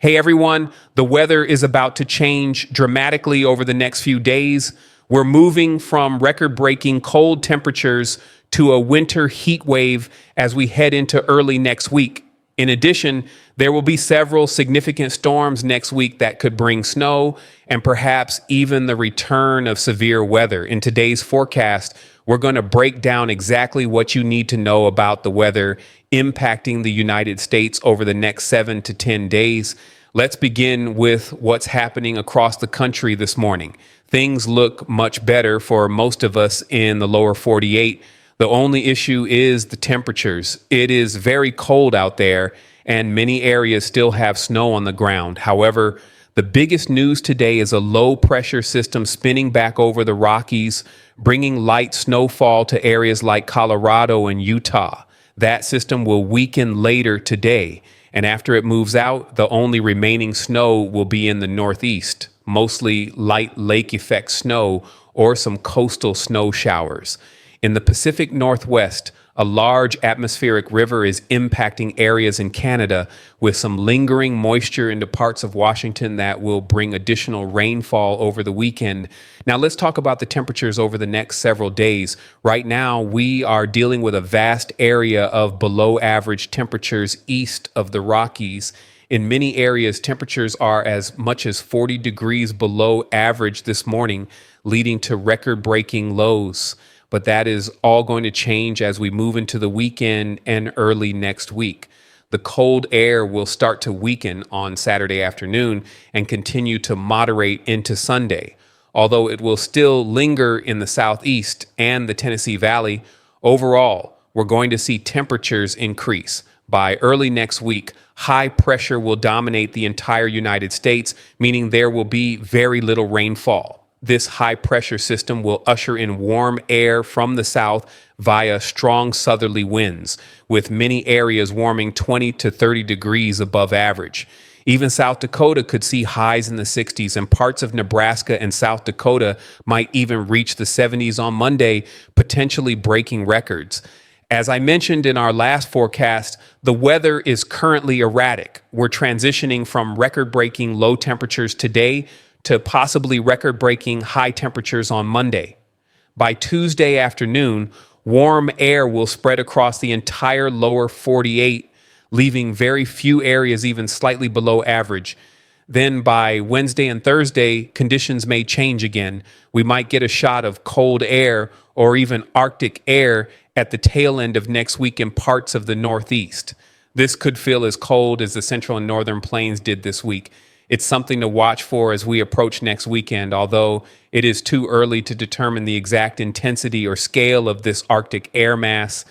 Hey everyone, the weather is about to change dramatically over the next few days. We're moving from record-breaking cold temperatures to a winter heat wave as we head into early next week. In addition, there will be several significant storms next week that could bring snow and perhaps even the return of severe weather. In today's forecast, we're going to break down exactly what you need to know about the weather impacting the United States over the next 7 to 10 days. Let's begin with what's happening across the country this morning. Things look much better for most of us in the lower 48. The only issue is the temperatures. It is very cold out there, and many areas still have snow on the ground. However, the biggest news today is a low pressure system spinning back over the Rockies, bringing light snowfall to areas like Colorado and Utah. That system will weaken later today, and after it moves out, the only remaining snow will be in the Northeast, mostly light lake effect snow or some coastal snow showers. In the Pacific Northwest, a large atmospheric river is impacting areas in Canada with some lingering moisture into parts of Washington that will bring additional rainfall over the weekend. Now let's talk about the temperatures over the next several days. Right now, we are dealing with a vast area of below average temperatures east of the Rockies. In many areas, temperatures are as much as 40 degrees below average this morning, leading to record-breaking lows. But that is all going to change as we move into the weekend and early next week. The cold air will start to weaken on Saturday afternoon and continue to moderate into Sunday. Although it will still linger in the southeast and the Tennessee Valley, overall, we're going to see temperatures increase. By early next week, high pressure will dominate the entire United States, meaning there will be very little rainfall. This high pressure system will usher in warm air from the south via strong southerly winds, with many areas warming 20 to 30 degrees above average. Even South Dakota could see highs in the 60s, and parts of Nebraska and South Dakota might even reach the 70s on Monday, potentially breaking records. As I mentioned in our last forecast, the weather is currently erratic. We're transitioning from record-breaking low temperatures today to possibly record-breaking high temperatures on Monday. By Tuesday afternoon, warm air will spread across the entire lower 48, leaving very few areas even slightly below average. Then by Wednesday and Thursday, conditions may change again. We might get a shot of cold air or even Arctic air at the tail end of next week in parts of the Northeast. This could feel as cold as the Central and Northern Plains did this week. It's something to watch for as we approach next weekend, although it is too early to determine the exact intensity or scale of this Arctic air mass.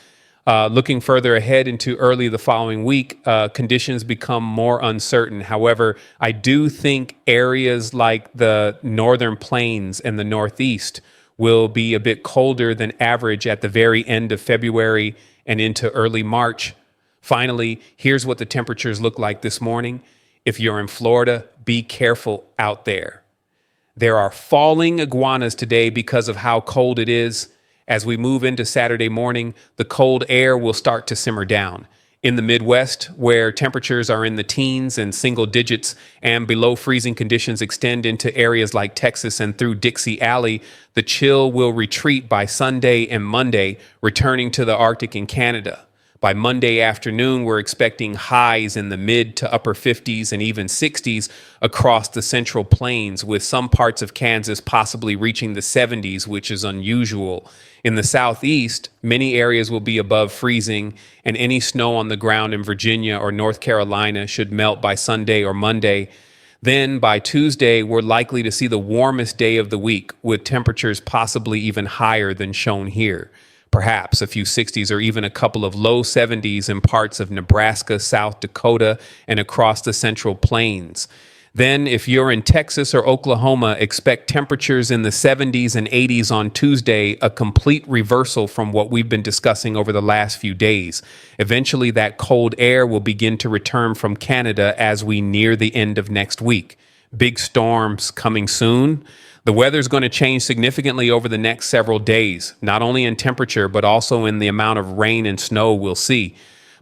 Looking further ahead into early the following week, conditions become more uncertain. However, I do think areas like the Northern Plains and the Northeast will be a bit colder than average at the very end of February and into early March. Finally, here's what the temperatures look like this morning. If you're in Florida, be careful out there. There are falling iguanas today because of how cold it is. As we move into Saturday morning, the cold air will start to simmer down. In the Midwest, where temperatures are in the teens and single digits and below freezing conditions extend into areas like Texas and through Dixie Alley, the chill will retreat by Sunday and Monday, returning to the Arctic and Canada. By Monday afternoon, we're expecting highs in the mid to upper 50s and even 60s across the Central Plains, with some parts of Kansas possibly reaching the 70s, which is unusual. In the southeast, many areas will be above freezing, and any snow on the ground in Virginia or North Carolina should melt by Sunday or Monday. Then by Tuesday, we're likely to see the warmest day of the week, with temperatures possibly even higher than shown here. Perhaps a few 60s or even a couple of low 70s in parts of Nebraska, South Dakota, and across the Central Plains. Then, if you're in Texas or Oklahoma, expect temperatures in the 70s and 80s on Tuesday, a complete reversal from what we've been discussing over the last few days. Eventually, that cold air will begin to return from Canada as we near the end of next week. Big storms coming soon. The weather is going to change significantly over the next several days, not only in temperature, but also in the amount of rain and snow we'll see.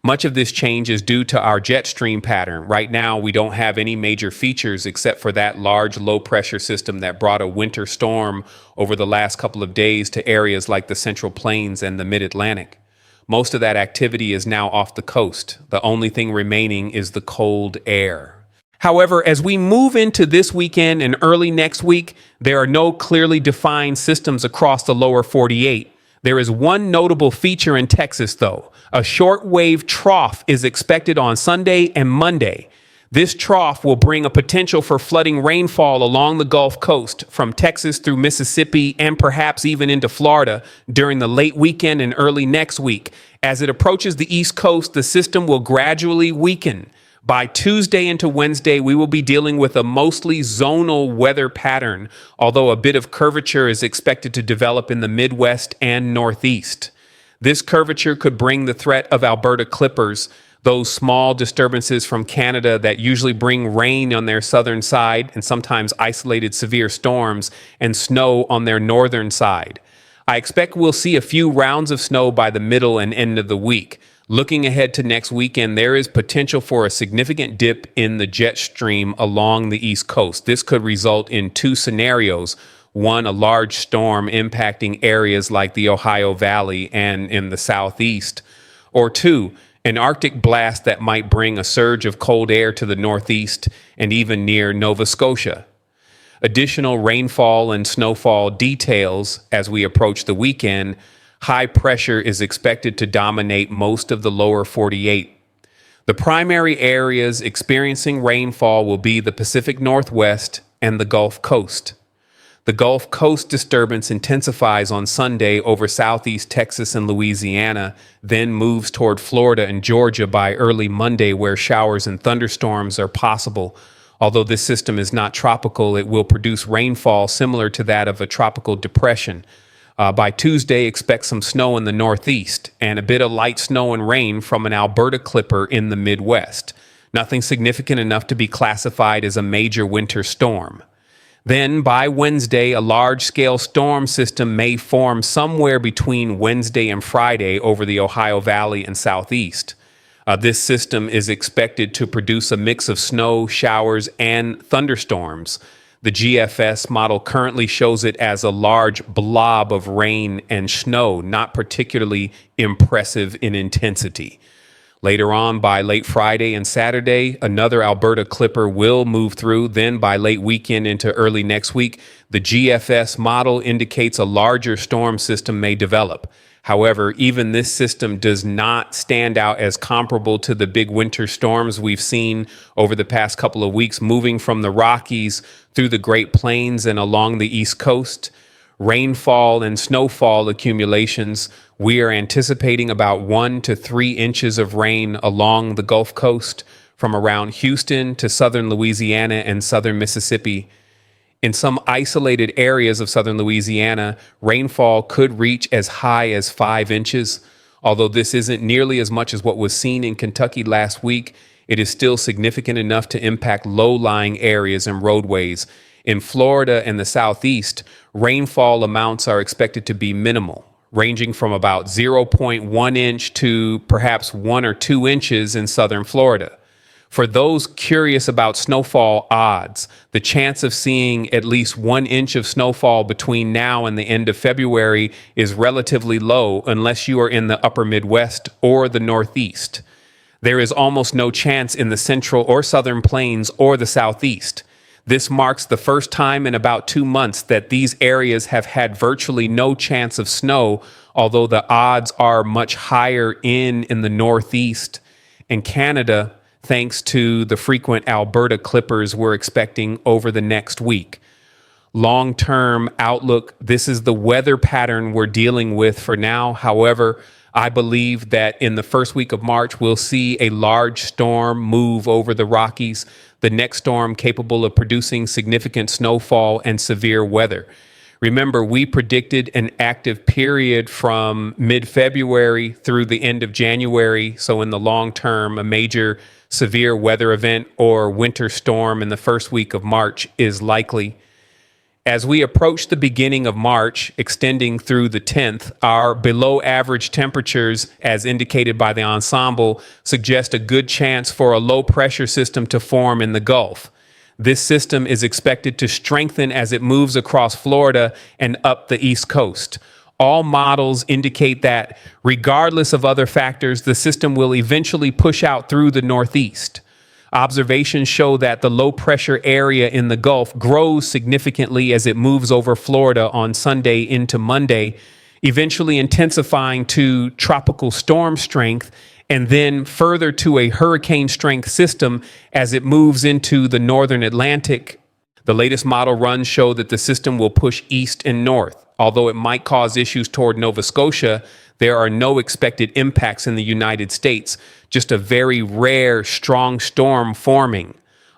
Much of this change is due to our jet stream pattern. Right now, we don't have any major features except for that large low pressure system that brought a winter storm over the last couple of days to areas like the Central Plains and the Mid-Atlantic. Most of that activity is now off the coast. The only thing remaining is the cold air. However, as we move into this weekend and early next week, there are no clearly defined systems across the lower 48. There is one notable feature in Texas, though. A shortwave trough is expected on Sunday and Monday. This trough will bring a potential for flooding rainfall along the Gulf Coast from Texas through Mississippi and perhaps even into Florida during the late weekend and early next week. As it approaches the East Coast, the system will gradually weaken. By Tuesday into Wednesday, we will be dealing with a mostly zonal weather pattern, although a bit of curvature is expected to develop in the Midwest and Northeast. This curvature could bring the threat of Alberta clippers, those small disturbances from Canada that usually bring rain on their southern side and sometimes isolated severe storms, and snow on their northern side. I expect we'll see a few rounds of snow by the middle and end of the week. Looking ahead to next weekend, there is potential for a significant dip in the jet stream along the East Coast. This could result in two scenarios. One, a large storm impacting areas like the Ohio Valley and in the Southeast. Or two, an Arctic blast that might bring a surge of cold air to the Northeast and even near Nova Scotia. Additional rainfall and snowfall details as we approach the weekend. High pressure is expected to dominate most of the lower 48. The primary areas experiencing rainfall will be the Pacific Northwest and the Gulf Coast. The Gulf Coast disturbance intensifies on Sunday over southeast Texas and Louisiana, then moves toward Florida and Georgia by early Monday, where showers and thunderstorms are possible. Although this system is not tropical, it will produce rainfall similar to that of a tropical depression. By Tuesday, expect some snow in the Northeast and a bit of light snow and rain from an Alberta clipper in the Midwest. Nothing significant enough to be classified as a major winter storm. Then, by Wednesday, a large-scale storm system may form somewhere between Wednesday and Friday over the Ohio Valley and Southeast. This system is expected to produce a mix of snow, showers, and thunderstorms. The GFS model currently shows it as a large blob of rain and snow, not particularly impressive in intensity. Later on, by late Friday and Saturday, another Alberta clipper will move through. Then by late weekend into early next week, the GFS model indicates a larger storm system may develop. However, even this system does not stand out as comparable to the big winter storms we've seen over the past couple of weeks, moving from the Rockies through the Great Plains and along the East Coast. Rainfall and snowfall accumulations, we are anticipating about 1 to 3 inches of rain along the Gulf Coast from around Houston to southern Louisiana and southern Mississippi. In some isolated areas of southern Louisiana, rainfall could reach as high as 5 inches. Although this isn't nearly as much as what was seen in Kentucky last week, it is still significant enough to impact low-lying areas and roadways. In Florida and the Southeast, rainfall amounts are expected to be minimal, ranging from about 0.1 inch to perhaps 1 or 2 inches in southern Florida. For those curious about snowfall odds, the chance of seeing at least 1 inch of snowfall between now and the end of February is relatively low unless you are in the upper Midwest or the Northeast. There is almost no chance in the central or southern plains or the Southeast. This marks the first time in about 2 months that these areas have had virtually no chance of snow, although the odds are much higher in the Northeast and Canada, thanks to the frequent Alberta clippers we're expecting over the next week. Long-term outlook, this is the weather pattern we're dealing with for now. However, I believe that in the first week of March, we'll see a large storm move over the Rockies, the next storm capable of producing significant snowfall and severe weather. Remember, we predicted an active period from mid-February through the end of January. So in the long term, a major severe weather event or winter storm in the first week of March is likely. As we approach the beginning of March, extending through the 10th, our below average temperatures, as indicated by the ensemble, suggest a good chance for a low pressure system to form in the Gulf. This system is expected to strengthen as it moves across Florida and up the East Coast. All models indicate that, regardless of other factors, the system will eventually push out through the Northeast. Observations show that the low pressure area in the Gulf grows significantly as it moves over Florida on Sunday into Monday, eventually intensifying to tropical storm strength and then further to a hurricane strength system as it moves into the northern Atlantic. The latest model runs show that the system will push east and north. Although it might cause issues toward Nova Scotia, there are no expected impacts in the United States, just a very rare strong storm forming.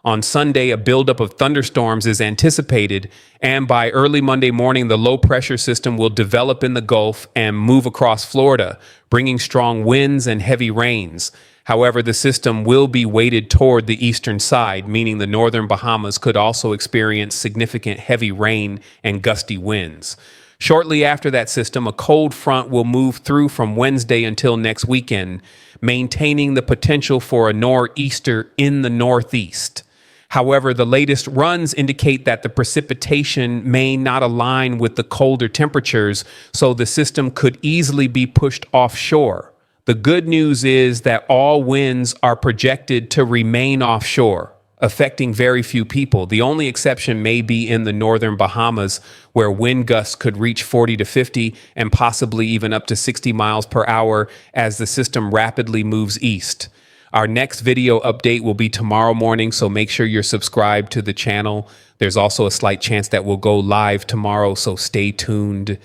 On Sunday, a buildup of thunderstorms is anticipated, and by early Monday morning, the low pressure system will develop in the Gulf and move across Florida, bringing strong winds and heavy rains. However, the system will be weighted toward the eastern side, meaning the northern Bahamas could also experience significant heavy rain and gusty winds. Shortly after that system, a cold front will move through from Wednesday until next weekend, maintaining the potential for a nor'easter in the northeast. However, the latest runs indicate that the precipitation may not align with the colder temperatures, so the system could easily be pushed offshore. The good news is that all winds are projected to remain offshore, affecting very few people. The only exception may be in the northern Bahamas, where wind gusts could reach 40 to 50 and possibly even up to 60 miles per hour as the system rapidly moves east. Our next video update will be tomorrow morning, so make sure you're subscribed to the channel. There's also a slight chance that we'll go live tomorrow, so stay tuned.